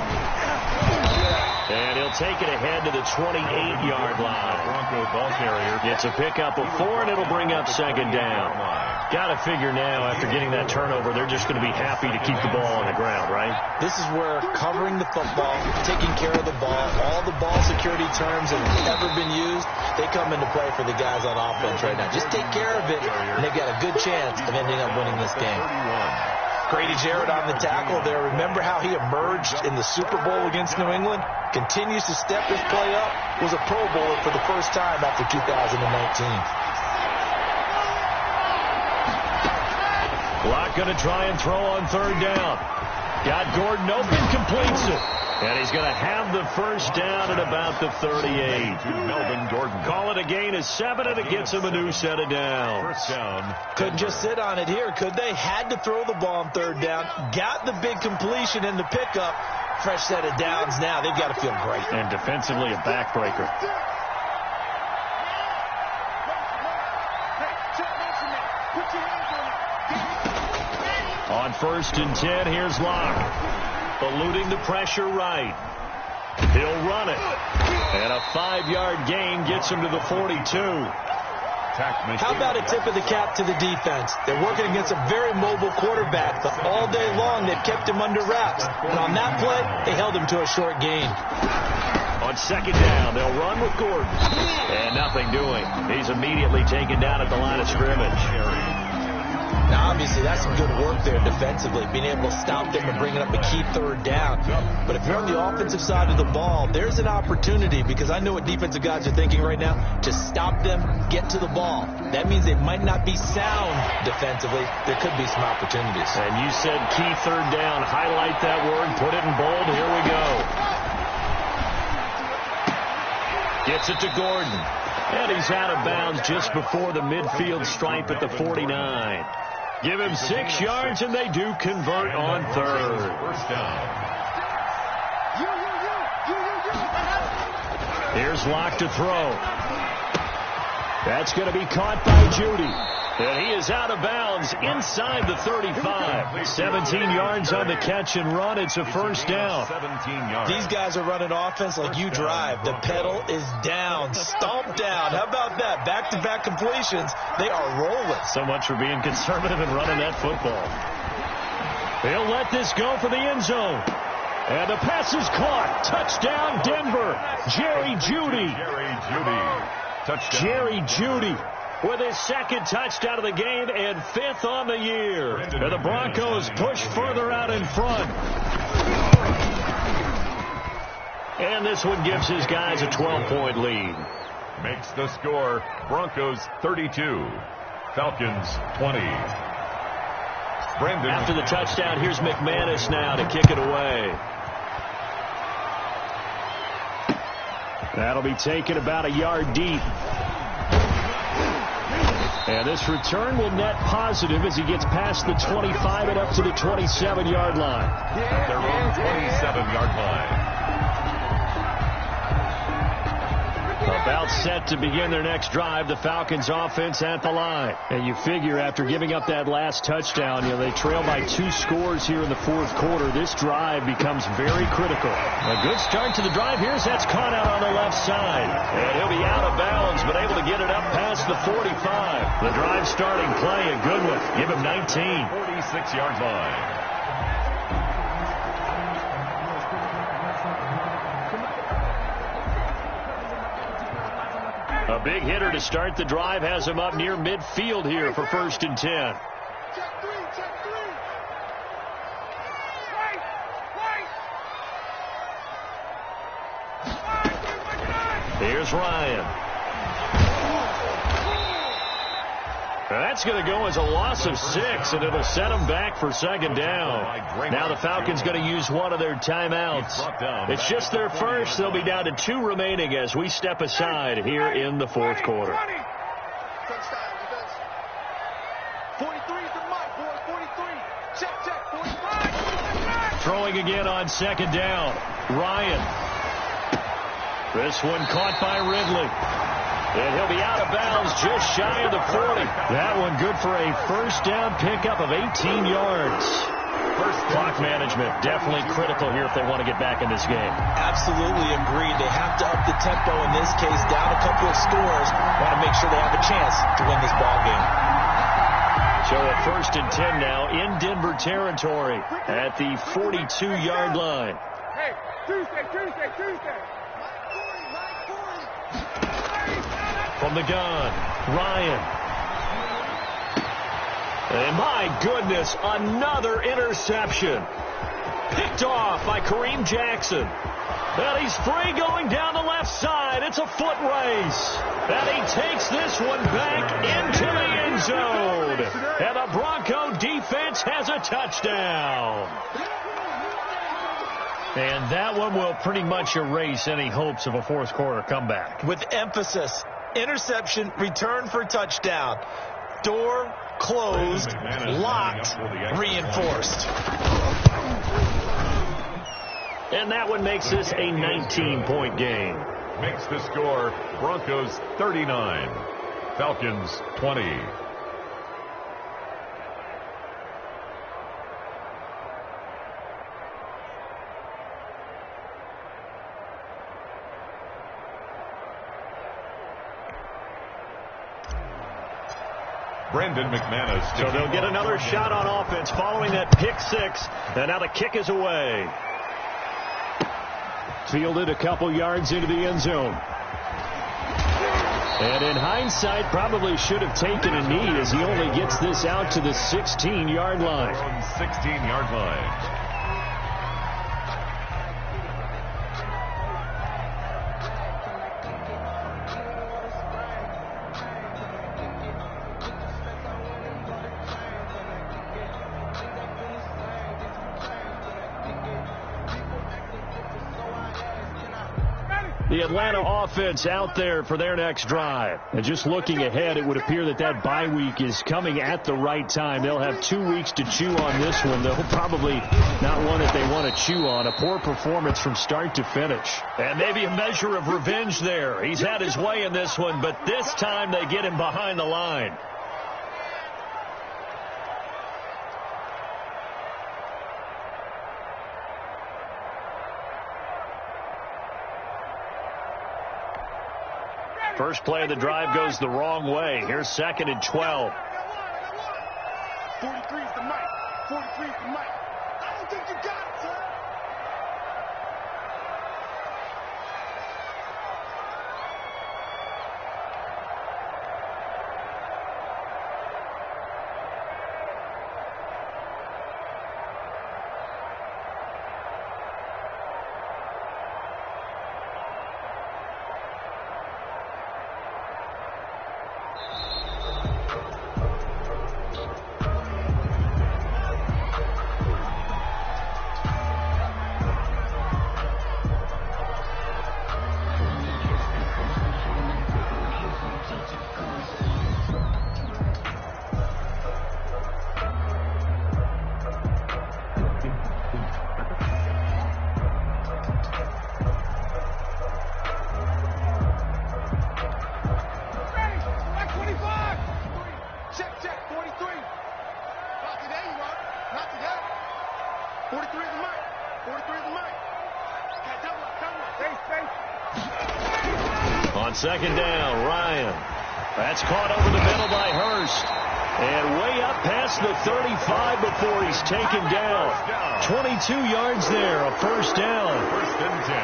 And he'll take it ahead to the 28-yard line. Bronco ball carrier gets a pickup of 4, and it'll bring up second down. Got to figure now, after getting that turnover, they're just going to be happy to keep the ball on the ground, right? This is where covering the football, taking care of the ball, all the ball security terms that have ever been used, they come into play for the guys on offense right now. Just take care of it, and they've got a good chance of ending up winning this game. Grady Jarrett on the tackle there. Remember how he emerged in the Super Bowl against New England? Continues to step his play up. Was a Pro Bowler for the first time after 2019. Locke going to try and throw on third down. Got Gordon open, completes it. And he's going to have the first down at about the 38. Melvin Gordon. Call it a gain of 7, and it gets him a new set of downs. First down. Couldn't just sit on it here, could they? Had to throw the ball on third down. Got the big completion in the pickup. Fresh set of downs now. They've got to feel great. And defensively a backbreaker. On 1st and 10, here's Locke. Eluding the pressure right. He'll run it. And a 5-yard gain gets him to the 42. How about a tip of the cap to the defense? They're working against a very mobile quarterback, but all day long they've kept him under wraps. And on that play, they held him to a short gain. On second down, they'll run with Gordon. And nothing doing. He's immediately taken down at the line of scrimmage. Now, obviously, that's some good work there defensively, being able to stop them and bring it up a key third down. But if you're on the offensive side of the ball, there's an opportunity, because I know what defensive guys are thinking right now, to stop them, get to the ball. That means they might not be sound defensively. There could be some opportunities. And you said key third down. Highlight that word. Put it in bold. Here we go. Gets it to Gordon. And he's out of bounds just before the midfield stripe at the 49. Give him 6 yards, and they do convert on third. First down. Here's Locke to throw. That's going to be caught by Judy. And he is out of bounds inside the 35. 17 yards on the catch and run. It's a first down. 17 yards. These guys are running offense like you drive. The pedal is down, stomped down. How about that? Back-to-back completions. They are rolling. So much for being conservative and running that football. They'll let this go for the end zone. And the pass is caught. Touchdown, Denver. Jerry Jeudy. Touchdown. Jerry Jeudy with his second touchdown of the game and 5th on the year. And the Broncos push further out in front. And this one gives his guys a 12-point lead. Makes the score Broncos 32, Falcons 20. Brandon. After the touchdown, here's McManus now to kick it away. That'll be taken about a yard deep. And this return will net positive as he gets past the 25 and up to the 27-yard line. Their own 27-yard line. About set to begin their next drive, the Falcons offense at the line. And you figure after giving up that last touchdown, they trail by 2 scores here in the 4th quarter. This drive becomes very critical. A good start to the drive. Here's that's caught out on the left side. And he'll be out of bounds, but able to get it up past the 45. The drive starting play, a good one. Give him 19. 46-yard line. A big hitter to start the drive has him up near midfield here for 1st and 10. Here's Ryan. That's going to go as a loss of 6, and it'll set them back for second down. Now the Falcons going to use one of their timeouts. It's just their first. They'll be down to 2 remaining as we step aside here in the fourth quarter. 43 is the mic, boy. 43. Check. 45. Throwing again on second down. Ryan. This one caught by Ridley. And he'll be out of bounds just shy of the 40. That one good for a first down pickup of 18 yards. First clock management definitely critical here if they want to get back in this game. Absolutely agreed. They have to up the tempo in this case, down a couple of scores. Want to make sure they have a chance to win this ball game. So a 1st and 10 now in Denver territory at the 42-yard line. Hey, Tuesday. From the gun, Ryan. And my goodness, another interception. Picked off by Kareem Jackson. Well, he's free going down the left side. It's a foot race. And he takes this one back into the end zone. And the Bronco defense has a touchdown. And that one will pretty much erase any hopes of a fourth quarter comeback. With emphasis. Interception, return for touchdown. Door closed, locked, reinforced. And that one makes this a 19-point game. Makes the score Broncos 39, Falcons 20. Brendan McManus. So they'll get another shot on offense following that pick 6. And now the kick is away. Fielded a couple yards into the end zone. And in hindsight, probably should have taken a knee as he only gets this out to the 16-yard line. 16-yard line. The Atlanta offense out there for their next drive. And just looking ahead, it would appear that that bye week is coming at the right time. They'll have 2 weeks to chew on this one. They'll probably not one that they want to chew on. A poor performance from start to finish. And maybe a measure of revenge there. He's had his way in this one, but this time they get him behind the line. First play of the drive goes the wrong way. Here's 2nd and 12. 43 is the mic. 43 is the mic. I don't think you got it, sir. On 2nd down, Ryan. That's caught over the middle by Hurst. And way up past the 35 before he's taken down. 22 yards there, a first down.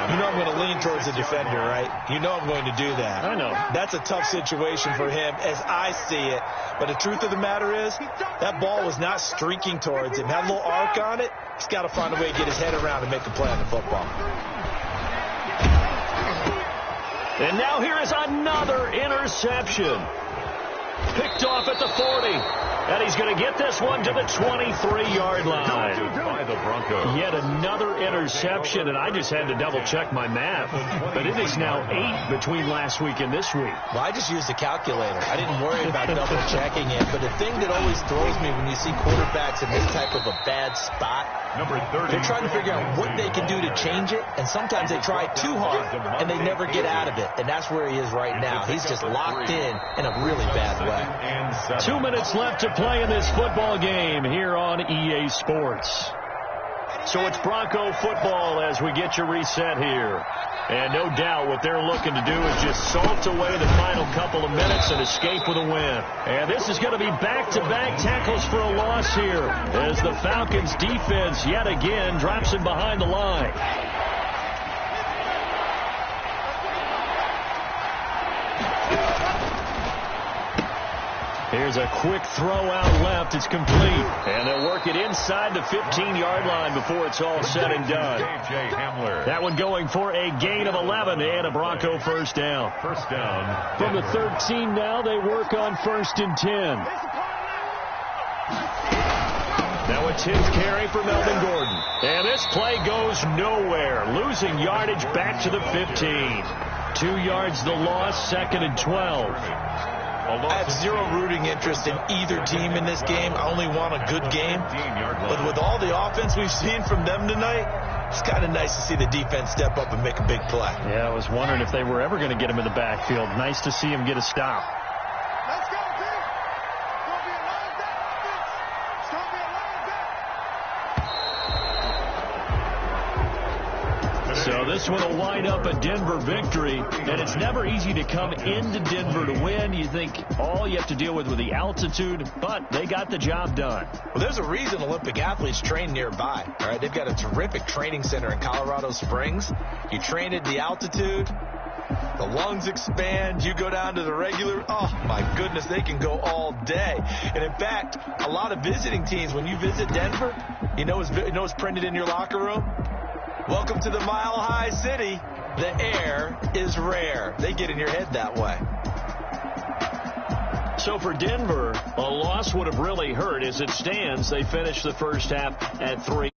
You know I'm going to lean towards the defender, right? You know I'm going to do that. I know. That's a tough situation for him as I see it. But the truth of the matter is, that ball was not streaking towards him. Had a little arc on it. He's got to find a way to get his head around and make a play on the football. And now here is another interception. picked off at the 40. And he's going to get this one to the 23-yard line. By the Broncos. Yet another interception, and I just had to double-check my math. But it is now 8 between last week and this week. Well, I just used a calculator. I didn't worry about double-checking it. But the thing that always throws me when you see quarterbacks in this type of a bad spot, Number 30. they're trying to figure out what they can do to change it, and sometimes they try too hard, and they never get out of it. And that's where he is right now. He's just locked in a really bad way. 2 minutes left to play in this football game here on EA Sports. So it's Bronco football as we get you reset here. And no doubt what they're looking to do is just salt away the final couple of minutes and escape with a win. And this is going to be back-to-back tackles for a loss here as the Falcons defense yet again drops him behind the line. Here's a quick throw out left. It's complete. And they'll work it inside the 15-yard line before it's all said and done. That one going for a gain of 11 and a Bronco first down. First down. From the 13 now, they work on 1st and 10. Now a 10th carry for Melvin Gordon. And this play goes nowhere. Losing yardage back to the 15. 2 yards the loss, 2nd and 12. I have zero rooting interest in either team in this game. I only want a good game. But with all the offense we've seen from them tonight, it's kind of nice to see the defense step up and make a big play. Yeah, I was wondering if they were ever going to get him in the backfield. Nice to see him get a stop. Let's go, team. It's going to be a long day offense. It's going to be a long day. So this one will wind up a Denver victory, and it's never easy to come into Denver to win. You think all you have to deal with the altitude, but they got the job done. Well, there's a reason Olympic athletes train nearby. All right, they've got a terrific training center in Colorado Springs. You train at the altitude, the lungs expand, you go down to the regular, oh my goodness, they can go all day. And in fact, a lot of visiting teams, when you visit Denver, you know it's printed in your locker room? Welcome to the Mile High City. The air is rare. They get in your head that way. So for Denver, a loss would have really hurt. As it stands, they finished the first half at 3.